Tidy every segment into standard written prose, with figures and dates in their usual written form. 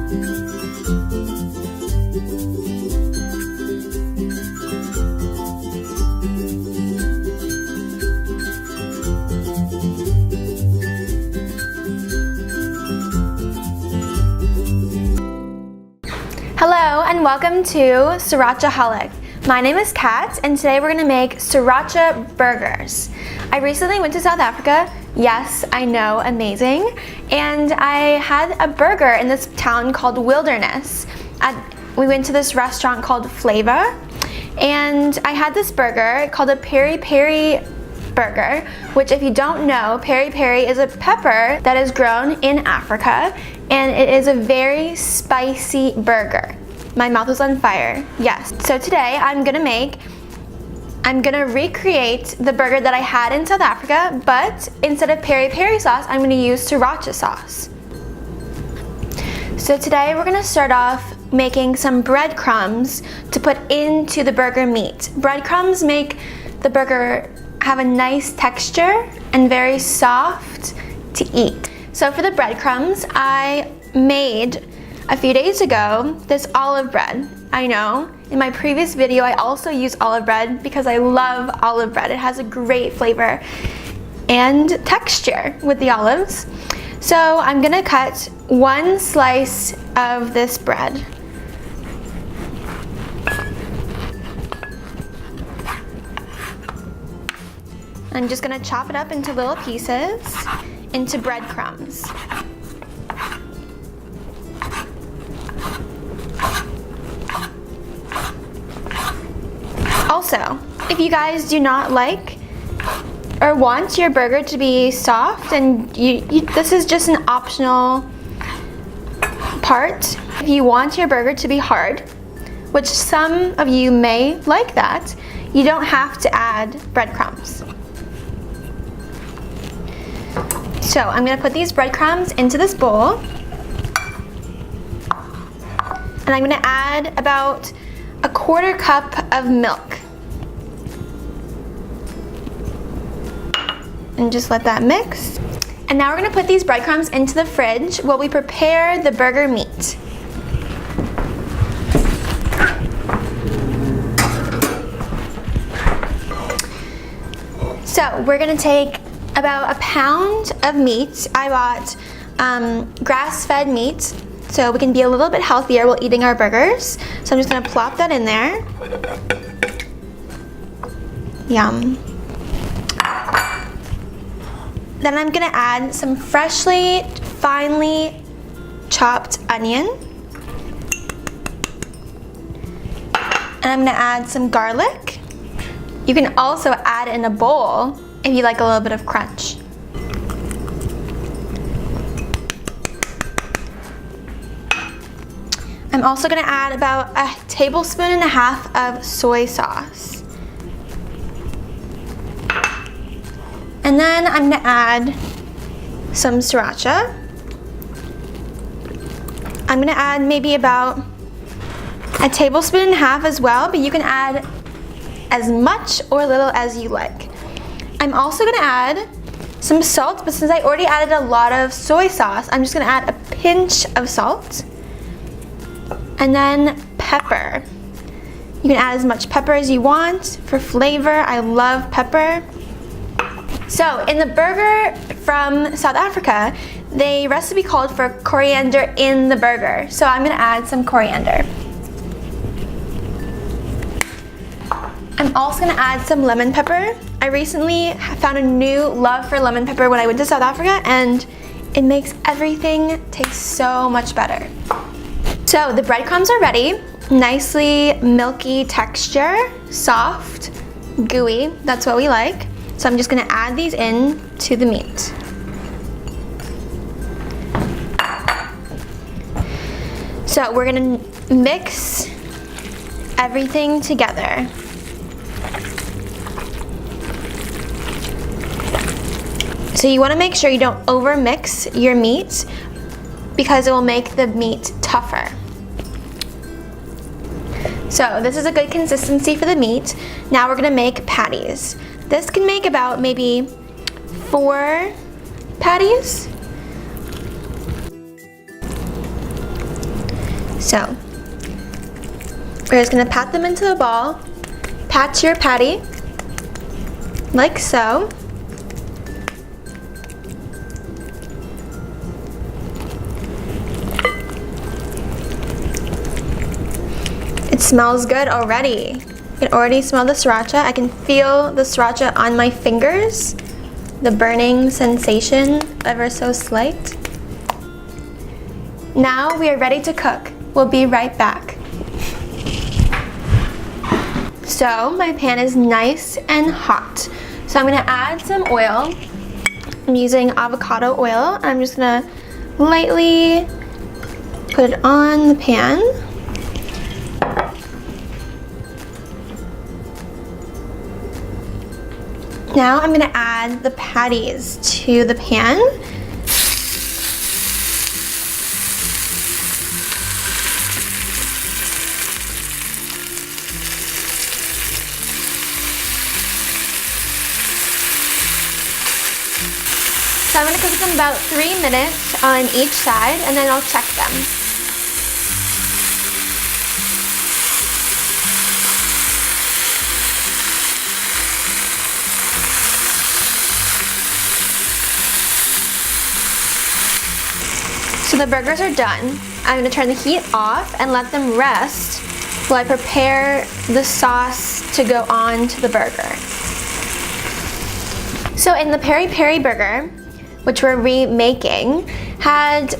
Hello and welcome to Srirachaholic. My name is Kat and today we're going to make Sriracha Burgers. I recently went to South Africa. Yes, I know, amazing. And I had a burger in this town called Wilderness. We went to this restaurant called Flavor and I had this burger called a peri-peri burger, which if you don't know, peri-peri is a pepper that is grown in Africa and it is a very spicy burger. My mouth was on fire, yes. So today I'm gonna recreate the burger that I had in South Africa, but instead of peri-peri sauce, I'm gonna use sriracha sauce. So today we're gonna start off making some breadcrumbs to put into the burger meat. Breadcrumbs make the burger have a nice texture and very soft to eat. So for the breadcrumbs, I made a few days ago this olive bread. I know, in my previous video I also used olive bread because I love olive bread. It has a great flavor and texture with the olives. So I'm gonna cut one slice of this bread. I'm just gonna chop it up into little pieces, into breadcrumbs. Also, if you guys do not like or want your burger to be soft, and this is just an optional part. If you want your burger to be hard, which some of you may like that, you don't have to add breadcrumbs. So I'm gonna put these breadcrumbs into this bowl, and I'm gonna add about a 1/4 cup of milk. And just let that mix. And now we're gonna put these breadcrumbs into the fridge while we prepare the burger meat. So we're gonna take about 1 pound of meat. I bought grass-fed meat so we can be a little bit healthier while eating our burgers. So I'm just gonna plop that in there. Yum. Then I'm gonna add some freshly, finely chopped onion. And I'm gonna add some garlic. You can also add in a bowl if you like a little bit of crunch. I'm also gonna add about 1.5 tablespoons of soy sauce. And then I'm gonna add some sriracha. I'm gonna add maybe about 1.5 tablespoons as well, but you can add as much or little as you like. I'm also gonna add some salt, but since I already added a lot of soy sauce, I'm just gonna add a pinch of salt. And then pepper. You can add as much pepper as you want for flavor. I love pepper. So in the burger from South Africa, the recipe called for coriander in the burger. So I'm gonna add some coriander. I'm also gonna add some lemon pepper. I recently found a new love for lemon pepper when I went to South Africa, and it makes everything taste so much better. So the breadcrumbs are ready. Nicely milky texture, soft, gooey, that's what we like. So I'm just gonna add these in to the meat. So we're gonna mix everything together. So you wanna make sure you don't over mix your meat because it will make the meat tougher. So this is a good consistency for the meat. Now we're gonna make patties. This can make about maybe 4 patties. So we're just gonna pat them into a ball. Pat your patty, like so. It smells good already. I can already smell the sriracha. I can feel the sriracha on my fingers. The burning sensation, ever so slight. Now we are ready to cook. We'll be right back. So my pan is nice and hot. So I'm gonna add some oil. I'm using avocado oil. I'm just gonna lightly put it on the pan. Now I'm gonna add the patties to the pan. So I'm gonna cook them about 3 minutes on each side, and then I'll check them. So the burgers are done. I'm gonna turn the heat off and let them rest while I prepare the sauce to go on to the burger. So in the peri peri burger, which we're remaking, had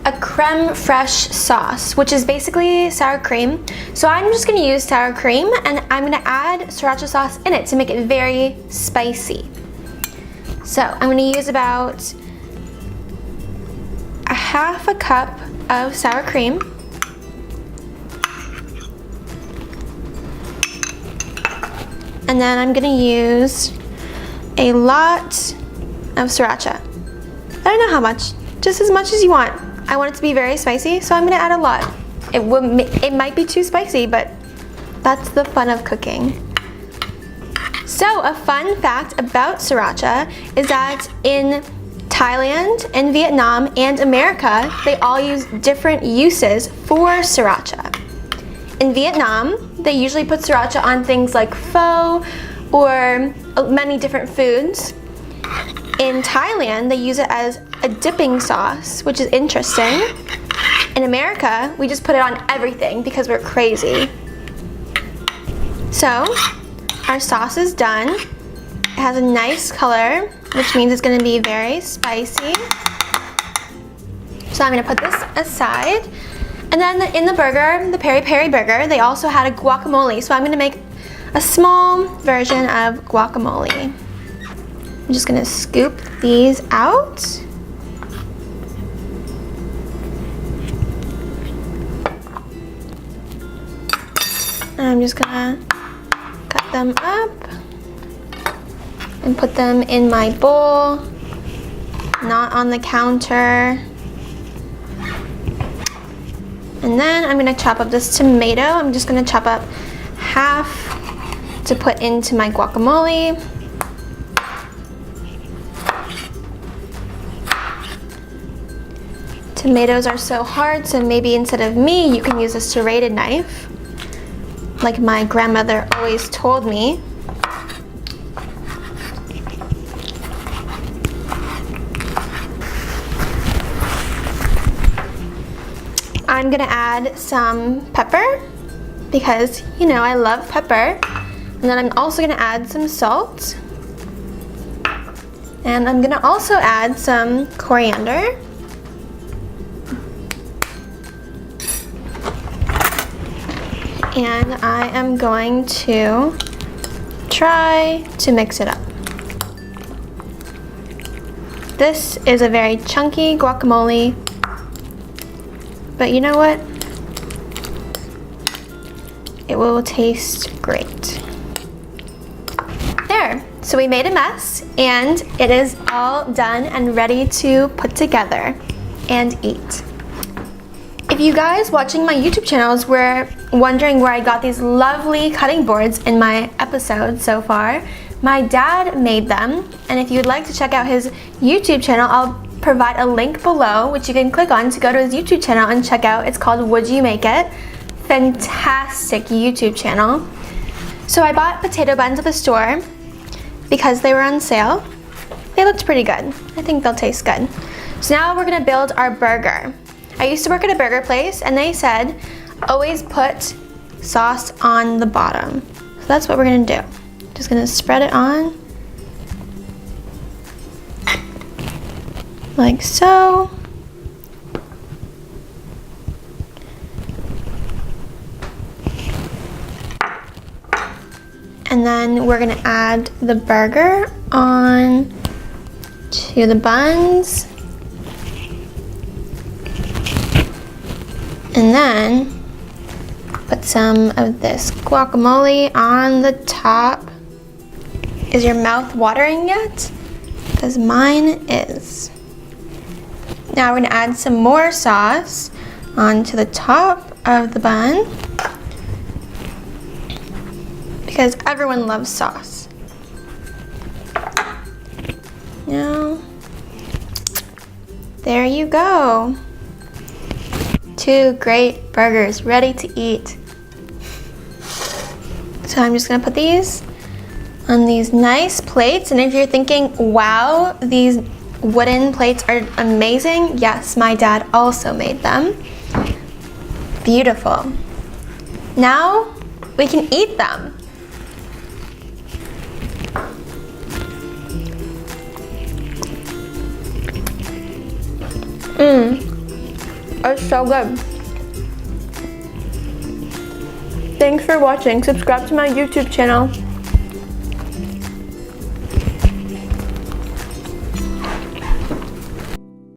a crème fraîche sauce, which is basically sour cream. So I'm just gonna use sour cream, and I'm gonna add sriracha sauce in it to make it very spicy. So I'm gonna use about a half a cup of sour cream. And then I'm gonna use a lot of sriracha. I don't know how much, just as much as you want. I want it to be very spicy, so I'm gonna add a lot. It might be too spicy, but that's the fun of cooking. So a fun fact about sriracha is that in Thailand and Vietnam and America, they all use different uses for sriracha. In Vietnam, they usually put sriracha on things like pho or many different foods. In Thailand, they use it as a dipping sauce, which is interesting. In America, we just put it on everything because we're crazy. So, our sauce is done. It has a nice color, which means it's gonna be very spicy. So I'm gonna put this aside. And then in the burger, the peri peri burger, they also had a guacamole. So I'm gonna make a small version of guacamole. I'm just gonna scoop these out. And I'm just gonna cut them up and put them in my bowl, not on the counter. And then I'm gonna chop up this tomato. I'm just gonna chop up half to put into my guacamole. Tomatoes are so hard, so maybe instead of me, you can use a serrated knife, like my grandmother always told me. I'm gonna add some pepper because, you know, I love pepper. And then I'm also gonna add some salt. And I'm gonna also add some coriander. And I am going to try to mix it up. This is a very chunky guacamole, but you know what? It will taste great. There, so we made a mess and it is all done and ready to put together and eat. If you guys watching my YouTube channels were wondering where I got these lovely cutting boards in my episodes so far, my dad made them, and if you'd like to check out his YouTube channel, I'll provide a link below which you can click on to go to his YouTube channel and check out. It's called Would You Make It? Fantastic YouTube channel. So I bought potato buns at the store because they were on sale. They looked pretty good. I think they'll taste good. So now we're gonna build our burger. I used to work at a burger place and they said always put sauce on the bottom. So that's what we're gonna do. Just gonna spread it on like so. And then we're gonna add the burger on to the buns. And then put some of this guacamole on the top. Is your mouth watering yet? Because mine is. Now we're gonna add some more sauce onto the top of the bun because everyone loves sauce. Now, there you go. 2 great burgers ready to eat. So I'm just gonna put these on these nice plates, and if you're thinking, wow, these wooden plates are amazing, yes, my dad also made them. Beautiful. Now we can eat them. It's so good. Thanks for watching. Subscribe to my YouTube channel.